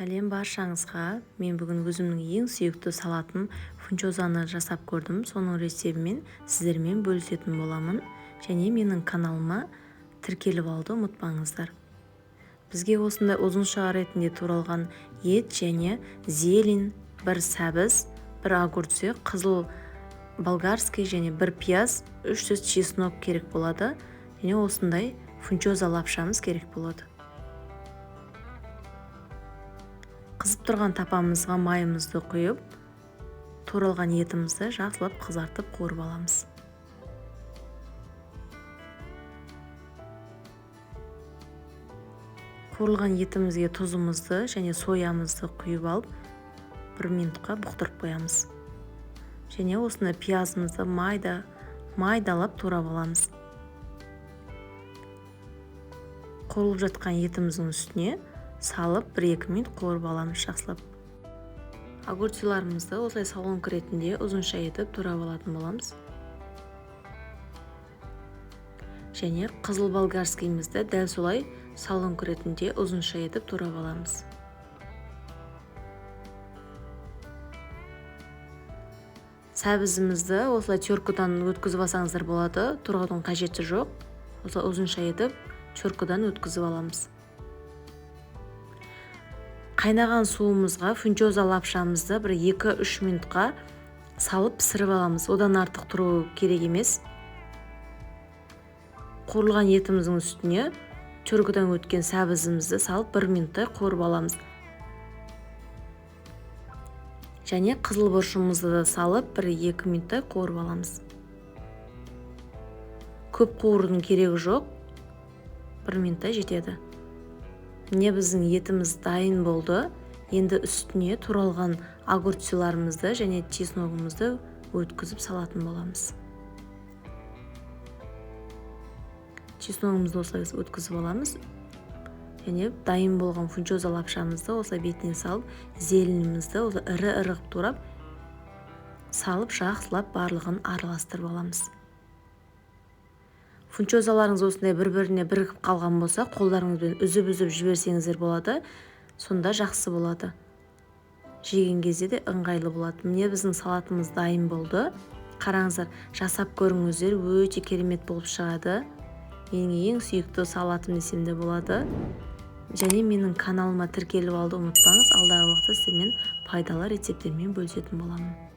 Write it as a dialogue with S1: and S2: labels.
S1: Сәлем баршаңызға. Мен бүгін өзімнің ең сүйікті салатым фунчозаны жасап көрдім. Соның рецебімен сіздермен бөлісетін боламын. Және менің каналыма тіркеліп алды ұмытпаңыздар. Бізге осындай ұзынша ретінде туралған ет және зелень, бір сәбіз, бір огурцы, қызыл болгарский және бір пияз, 300 чеснок керек болады. Және осындай фунчоза лапшамыз керек болады. Қызып тұрған тапамызға майымызды құйып, туралған етімізді жақсылап қызартып қуырып аламыз. Қуырылған етімізге тұзымызды және соямызды құйып алып, 1 минутқа бұқтырып қоямыз. Және осында пиязымызды майдалап турап аламыз. Қуырылып жатқан етіміздің үстіне салып 1-2 минут қуырып аламыз жақсылап. Огурцыларымызды осылай солонка ретінде ұзынша етіп турап алатын боламыз. Және қызыл болгарскийімізді дәл солай солонка ретінде ұзынша етіп турап аламыз. Сәбізімізді осылай теркадан өткізіп алсаңыздар болады, тураудың қажеті жоқ. Осылай ұзынша етіп теркадан өткізіп аламыз. Қайнаған суымызға фунчоза лапшамызды 1-2-3 минутқа салып пісіріп аламыз. Одан артық тұру керек емес. Қуырылған етіміздің үстіне теркадан өткен сәбізімізді салып 1 минуттай қуырып аламыз. Және қызыл бұршымызды да салып 1-2 минуттай қуырып аламыз. Көп қуырудың керегі жоқ. 1 минуттай жетеді. Міне біздің етіміз дайын болды. Енді үстіне туралған огурцыларымызды және чесногымызды өткізіп салатын боламыз. Чесногымызды осылай өткізіп аламыз. Және дайын болған фунчоза лапшамызды осылай бетіне салып, зеленімізді ірі-ірі турап салып жақсылап барлығын араластырып аламыз. Фунчозаларыңыз осындай бір-біріне бірігіп қалған болса, қолдарыңызбен үзіп-үзіп жіберсеңіздер болады, сонда жақсы болады. Жеген кезде де ыңғайлы болады. Міне біздің салатымыз дайын болды. Қараңыздар, жасап көріңіздер, өте керемет болып шығады. Менің ең сүйікті салатым десем де болады. Және менің каналыма тіркеліп алды ұмытпаңыз, алдағы уақытта сіздермен пайдалы рецептермен бөлісетін боламын.